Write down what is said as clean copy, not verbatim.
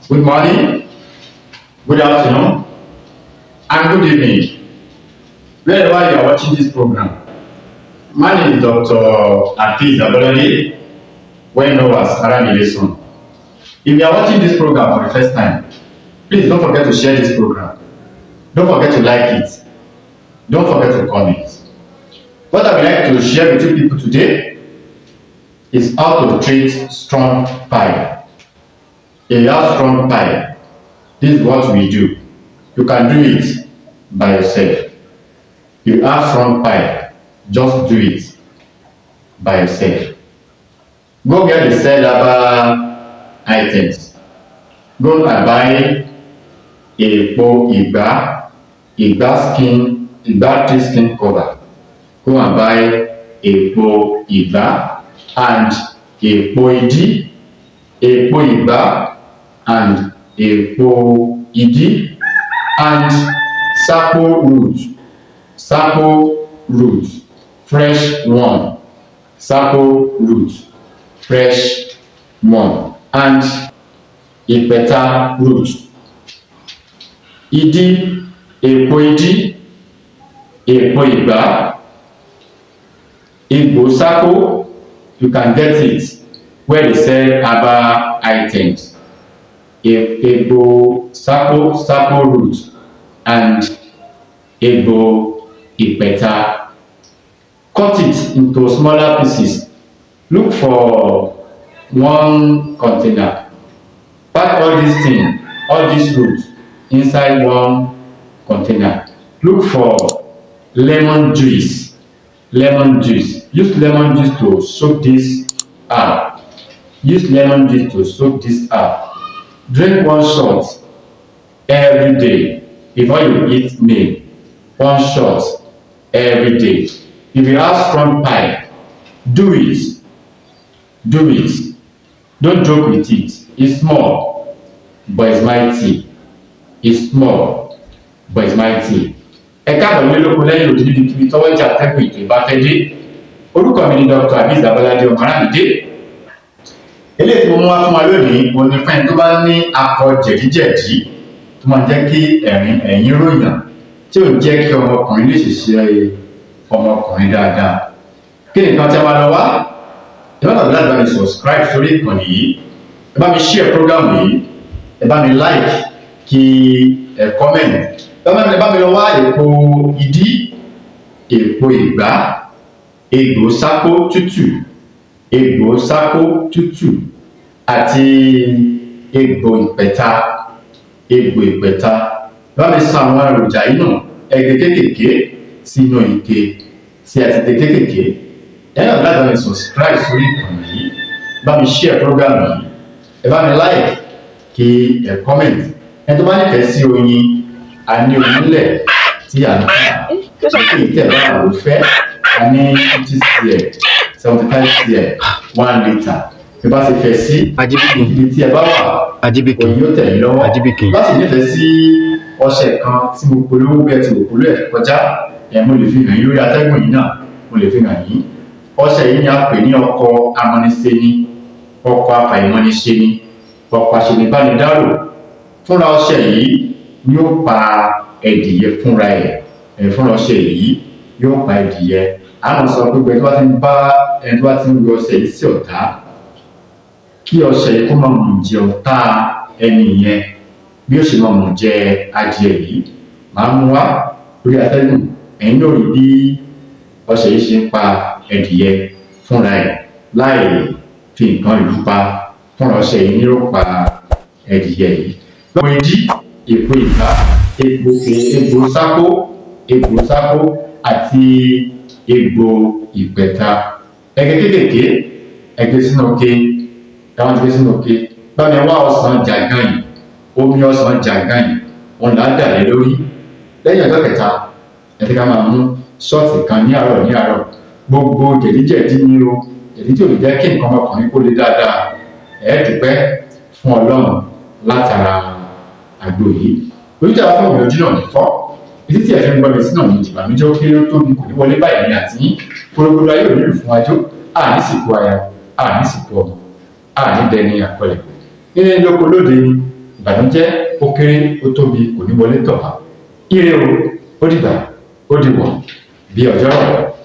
Good morning, good afternoon, and good evening, wherever you are watching this program. My name is Dr. Amarale, well known as BE. If you are watching this program for the first time, please don't forget to share this program. Don't forget to like it. Don't forget to comment. What I would like to share with you people today is how to treat strong pile. If you have strong pile, this is what we do. You can do it by yourself. You have strong pile, just do it by yourself. Go where they sell herbal items. Go and buy agbo, igba tree skin cover. Go and buy agbo igba and agbo idi, agbo igba and agbo idi and sapo root, fresh one, sapo root, fresh one, and ipeta root. Agbo idi, agbo igba, agbo sapo, you can get it where they sell herbal items. Agbo sapo root and agbo ipeta. Cut it into smaller pieces. Look for one container. Pack all these things, all these roots inside one container. Look for lemon juice. Use lemon juice to soak this up. Drink one shot every day before you eat meal. One shot every day. If you have strong pile, do it. Don't joke with it. It's small, but it's mighty. Ẹ káàbọ̀ ní olóko lẹ́yìn òdì níbi kíbi tọ́wọ́ ìjà tẹ́kùn ètò ìbáfẹ́dé. Orúkọ mi ni Dr. Amarale Ọmọlámídé. Eléyìí tí mo mú wá fún wa lónìí, mo ní fẹ́ni tó bá ní akọ jẹ̀díjẹ̀dí tó máa jẹ́ kí ẹ̀yìn ròyàn, tí ò jẹ́ kí ọmọkùnrin lè ṣiṣẹ́ ọmọkùnrin dáadáa. Kí ni nǹkan tí a máa lọ wá? Ẹ bá bàbá láti bá mi subscribe sórí ìkànnì yìí, ẹ bá mi share program yìí, ẹ bá mi like, kí ẹ comment. Ẹ bá mi lọ wá èpo ìdí, èpo ìgbá, egbò sápó tútù àti egbò ìpẹ̀ta. Bá mi san àwọn èròjà yìí nù, ẹgbẹ́ kékèké sínú ike sí àti kékèké. Ẹ̀yin náà láti bá mi subscribe sórí ìkànnì yìí, bá mi share program yìí, ẹ bá mi like, kí ẹ comment. Ẹ tó bá nífẹ̀ẹ́ sí oyin, a ní onílẹ̀ tí a ń tà. Kí ìtẹ̀bá àwọn fẹ́, a ní 50 cl, 75 cl, 1 litre. Bí bá ti fẹ́ sí ibi tí ẹ bá wà, òyìn yóò tẹ̀lé lọ́wọ́. Bá sì nífẹ̀ẹ́ sí ọṣẹ kan tí mo polówó bí ẹ ti wò polówó ẹ̀ kọjá, mo lè fi hàn yín lórí atẹ́gùn yìí náà, mo lè fi hàn yín. Ọṣẹ yìí ni a pè ní ọkọ amọ́niṣeni, ọkọ afàìmọ́niṣeni, ọkọ aṣenibánidárò. Fúnra ọṣẹ yìí ni ó pa ẹdìyẹ fúnra ẹ̀. Fúnra ọṣẹ yìí yóò pa ẹdìyẹ. Àwọn sọ pé ẹni tó bá ti ń lo ọṣẹ yìí sí ọ̀tá, kí ọṣẹ yìí kó máa mú jẹ ọ̀tá ẹni yẹn bí ó ṣe máa mú jẹ adìẹ yìí. Màá mú wá lórí atẹ́gùn, ẹ̀yin náà rí bí ọṣẹ yìí ṣe ń pa ẹdìyẹ fúnra ẹ̀ láì fi nǹkan ìlú pa. Fúnra ọṣẹ yìí ni ó pa ẹdìyẹ yìí. Èpo ìdí, èpo ìgbá, egbò sápó àti egbò ìpẹ̀ta. Ẹgbẹ́ kékèké, ẹgbẹ́ sínú òkè, táwọn ti gbé sínú òkè. Bá mi wá ọsàn jàgàn yìí, omi ọsàn jàgàn yìí, òun là á dà lé lórí. Lẹ́yìn ọjọ́ kẹta, ẹ ti ká máa mú ṣọ́ọ̀tì kan ní àárọ̀. Gbogbo jẹ̀díjẹ̀dí ní o, èyí tí ò lè jẹ́ kí nǹkan ọmọkùnrin kó lè dáadáa. Ẹ dúpẹ́ fún Ọlọ́run látara àgbo yìí. Ojú tí a fún òun ojú náà ní fọ́. Ìdí tí ẹ fi ń gbọ́ mi sí náà ní ìbànújẹ́ ó kéré ó tóbi kò ní wọlé báyìí ní àtìyín. Gbogbo ayé ò nílùú fún wájú. Àní sìnkú aya, àní sìnkú ọmọ, àní dẹni àkọlẹ̀. Ilé lóko lóde ni ìbànújẹ́ ó kéré ó tóbi kò ní wọlé tọ̀ wá. Ire o, ó dìgbà, ó dìwọ̀ bí ọjọ́ rọ̀.